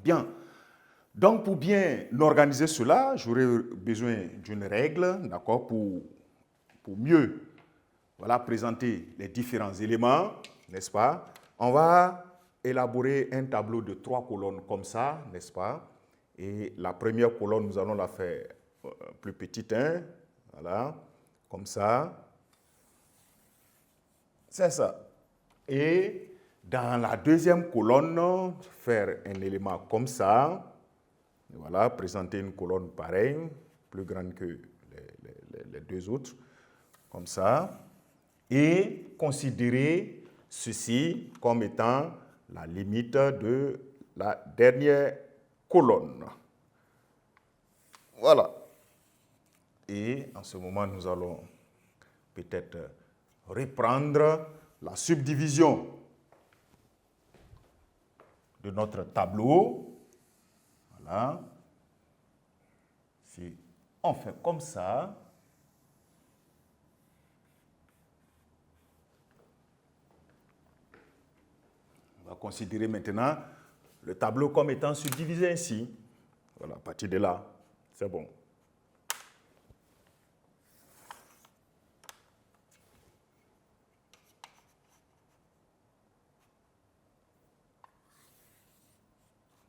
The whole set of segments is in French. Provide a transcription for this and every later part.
Bien. Donc, pour bien organiser cela, j'aurai besoin d'une règle, d'accord, pour mieux présenter les différents éléments, n'est-ce pas? On va élaborer un tableau de 3 colonnes comme ça, n'est-ce pas? Et la première colonne, nous allons la faire plus petite, hein? Voilà, comme ça. C'est ça. Et dans la deuxième colonne, faire un élément comme ça. Voilà, présenter une colonne pareille, plus grande que les deux autres, comme ça. Et considérer ceci comme étant la limite de la dernière colonne. Voilà. Et en ce moment, nous allons peut-être reprendre la subdivision de notre tableau. Voilà. Si on fait comme ça, on va considérer maintenant le tableau comme étant subdivisé ainsi. Voilà, à partir de là, c'est bon.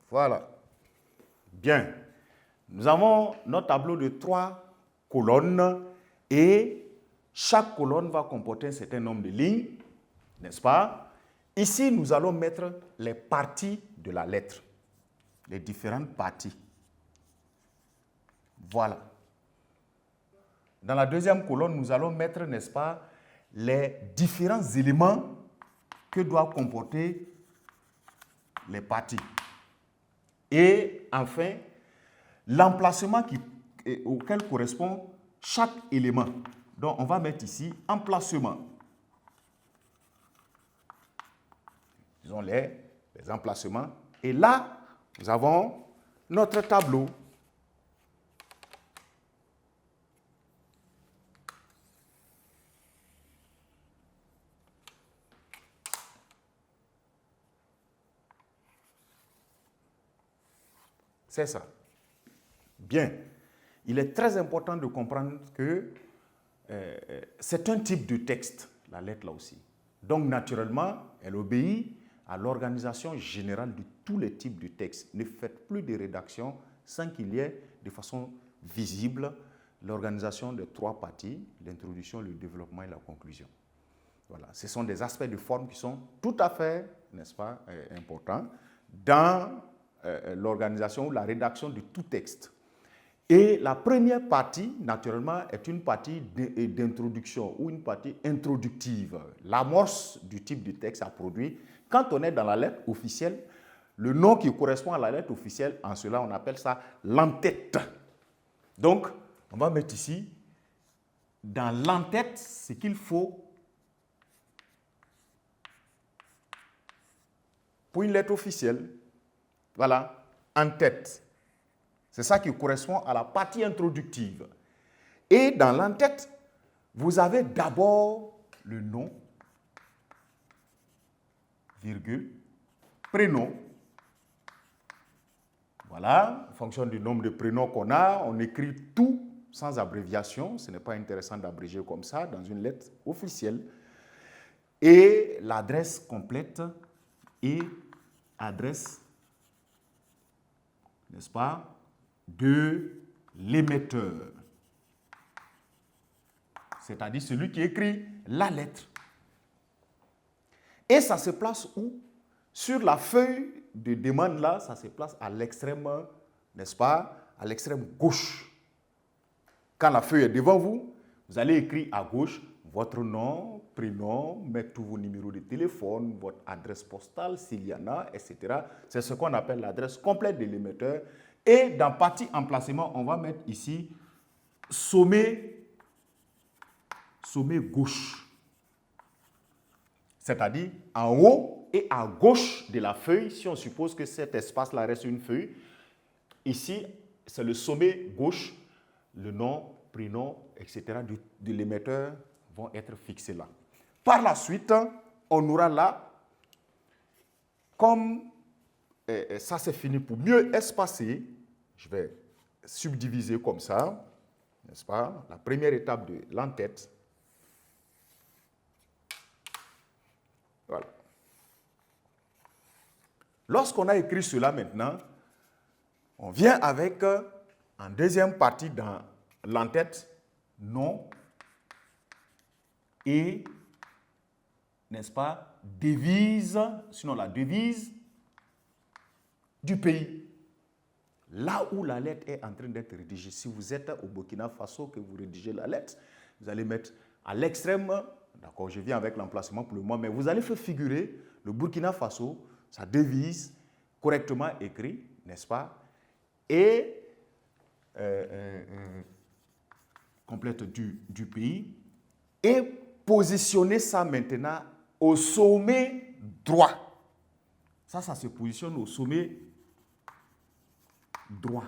Voilà. Bien. Nous avons notre tableau de 3 colonnes et chaque colonne va comporter un certain nombre de lignes, n'est-ce pas? Ici, nous allons mettre les parties de la lettre, les différentes parties. Voilà. Dans la deuxième colonne, nous allons mettre, n'est-ce pas, les différents éléments que doivent comporter les parties. Et enfin, l'emplacement auquel correspond chaque élément. Donc, on va mettre ici emplacement. Disons les emplacements. Et là, nous avons notre tableau. C'est ça. Bien. Il est très important de comprendre que c'est un type de texte, la lettre là aussi. Donc, naturellement, elle obéit à l'organisation générale de tous les types de textes. Ne faites plus de rédaction sans qu'il y ait de façon visible l'organisation de 3 parties, l'introduction, le développement et la conclusion. Voilà. Ce sont des aspects de forme qui sont tout à fait, n'est-ce pas, importants dans l'organisation ou la rédaction de tout texte. Et la première partie, naturellement, est une partie d'introduction ou une partie introductive. L'amorce du type de texte à produire. Quand on est dans la lettre officielle, le nom qui correspond à la lettre officielle, en cela, on appelle ça l'entête. Donc, on va mettre ici, dans l'entête, ce qu'il faut pour une lettre officielle. Voilà, en-tête. C'est ça qui correspond à la partie introductive. Et dans l'en-tête, vous avez d'abord le nom, virgule, prénom. Voilà, en fonction du nombre de prénoms qu'on a, on écrit tout sans abréviation. Ce n'est pas intéressant d'abréger comme ça dans une lettre officielle. Et l'adresse complète et adresse, n'est-ce pas, de l'émetteur. C'est-à-dire celui qui écrit la lettre. Et ça se place où? Sur la feuille de demande là, ça se place à l'extrême, n'est-ce pas, à l'extrême gauche. Quand la feuille est devant vous, vous allez écrire à gauche votre nom, prénom, mettre tous vos numéros de téléphone, votre adresse postale s'il y en a, etc. C'est ce qu'on appelle l'adresse complète de l'émetteur. Et dans partie emplacement, on va mettre ici sommet gauche. C'est-à-dire en haut et à gauche de la feuille, si on suppose que cet espace-là reste une feuille, ici, c'est le sommet gauche, le nom, prénom, etc. de l'émetteur vont être fixés là. Par la suite, on aura là comme ça c'est fini. Pour mieux espacer, je vais subdiviser comme ça, n'est-ce pas? La première étape de l'entête. Voilà. Lorsqu'on a écrit cela maintenant, on vient avec, en deuxième partie dans l'entête, nom et, n'est-ce pas, devise, sinon la devise du pays. Là où la lettre est en train d'être rédigée. Si vous êtes au Burkina Faso, que vous rédigez la lettre, vous allez mettre à l'extrême, d'accord, je viens avec l'emplacement pour le moment, mais vous allez faire figurer le Burkina Faso, sa devise, correctement écrite, n'est-ce pas, et complète du pays, et positionner ça maintenant au sommet droit. Ça se positionne au sommet droit.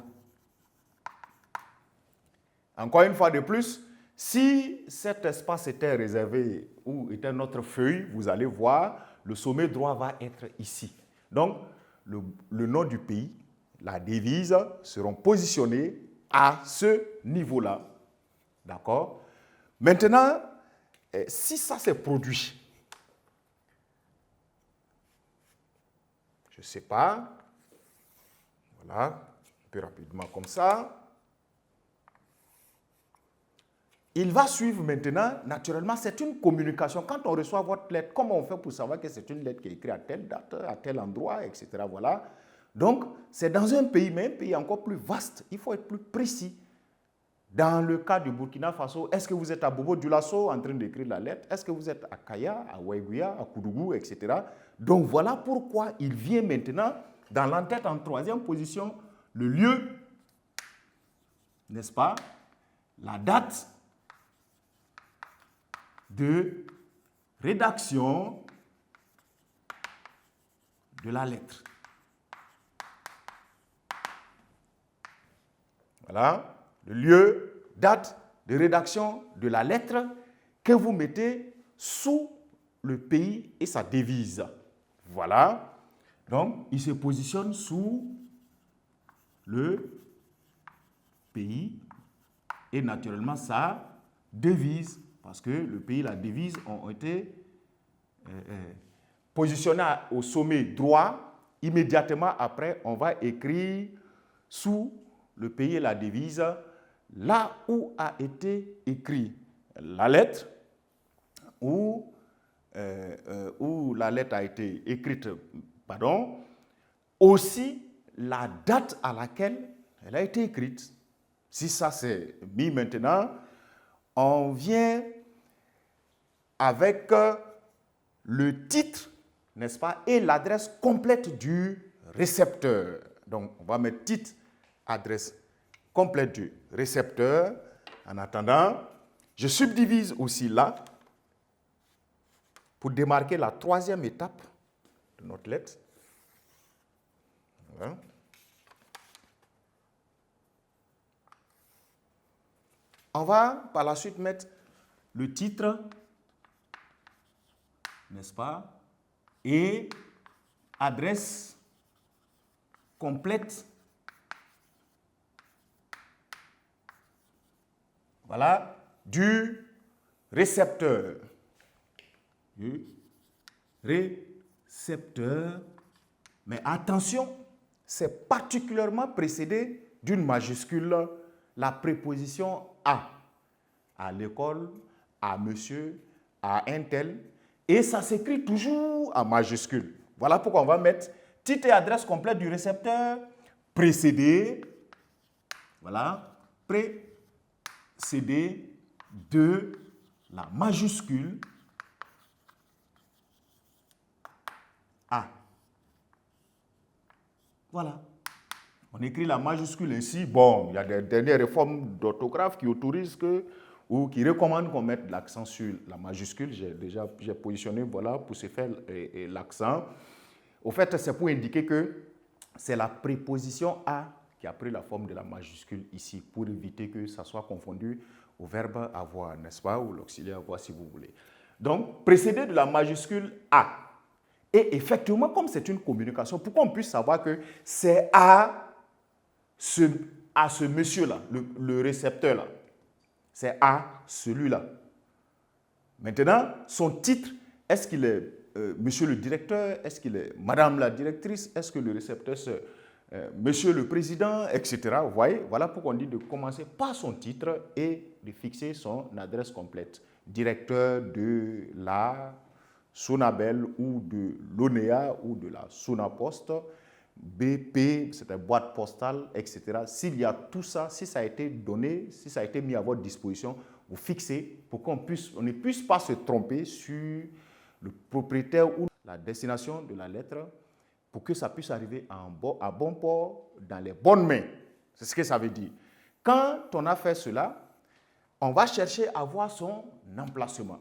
Encore une fois de plus, si cet espace était réservé ou était notre feuille, vous allez voir, le sommet droit va être ici. Donc, le nom du pays, la devise seront positionnés à ce niveau-là. D'accord? Maintenant, si ça s'est produit, je ne sais pas, voilà, un peu rapidement comme ça. Il va suivre maintenant, naturellement, c'est une communication. Quand on reçoit votre lettre, comment on fait pour savoir que c'est une lettre qui est écrite à telle date, à tel endroit, etc. Voilà. Donc, c'est dans un pays, mais un pays encore plus vaste. Il faut être plus précis. Dans le cas du Burkina Faso, est-ce que vous êtes à Bobo Dioulasso en train d'écrire la lettre? Est-ce que vous êtes à Kaya, à Ouaïgouya, à Koudougou, etc. Donc, voilà pourquoi il vient maintenant, dans l'entête en troisième position, le lieu, n'est-ce pas? La date de rédaction de la lettre. Voilà, le lieu, date de rédaction de la lettre que vous mettez sous le pays et sa devise. Voilà, donc il se positionne sous le pays et naturellement sa devise. Parce que le pays et la devise ont été positionnés au sommet droit. Immédiatement après, on va écrire sous le pays et la devise là où a été écrit la lettre, où la lettre a été écrite, pardon, aussi la date à laquelle elle a été écrite. Si ça c'est mis maintenant, on vient avec le titre, n'est-ce pas, et l'adresse complète du récepteur. Donc, on va mettre titre, adresse complète du récepteur. En attendant, je subdivise aussi là pour démarquer la troisième étape de notre lettre. Voilà. On va par la suite mettre le titre, n'est-ce pas, et adresse complète. Voilà, du récepteur. Du récepteur. Mais attention, c'est particulièrement précédé d'une majuscule, la préposition à l'école, à monsieur, à un tel, et ça s'écrit toujours en majuscule. Voilà pourquoi on va mettre titre et adresse complète du récepteur, précédé, voilà, précédé de la majuscule A. Voilà. On écrit la majuscule ainsi. Bon, il y a des dernières réformes d'orthographe qui autorisent ou qui recommandent qu'on mette l'accent sur la majuscule. J'ai positionné, voilà, pour se faire l'accent. Au fait, c'est pour indiquer que c'est la préposition à qui a pris la forme de la majuscule ici, pour éviter que ça soit confondu au verbe avoir, n'est-ce pas, ou l'auxiliaire avoir si vous voulez. Donc, précédé de la majuscule A. Et effectivement, comme c'est une communication, pour qu'on puisse savoir que c'est à ce monsieur-là, le récepteur-là, c'est à celui-là. Maintenant, son titre, est-ce qu'il est monsieur le directeur, est-ce qu'il est madame la directrice, est-ce que le récepteur c'est monsieur le président, etc. Vous voyez, voilà pourquoi on dit de commencer par son titre et de fixer son adresse complète. Directeur de la Sonabel ou de l'ONEA ou de la Sonapost, BP, c'est une boîte postale, etc. S'il y a tout ça, si ça a été donné, si ça a été mis à votre disposition, vous fixez pour qu'on ne puisse pas se tromper sur le propriétaire ou la destination de la lettre pour que ça puisse arriver à bon port, dans les bonnes mains. C'est ce que ça veut dire. Quand on a fait cela, on va chercher à voir son emplacement.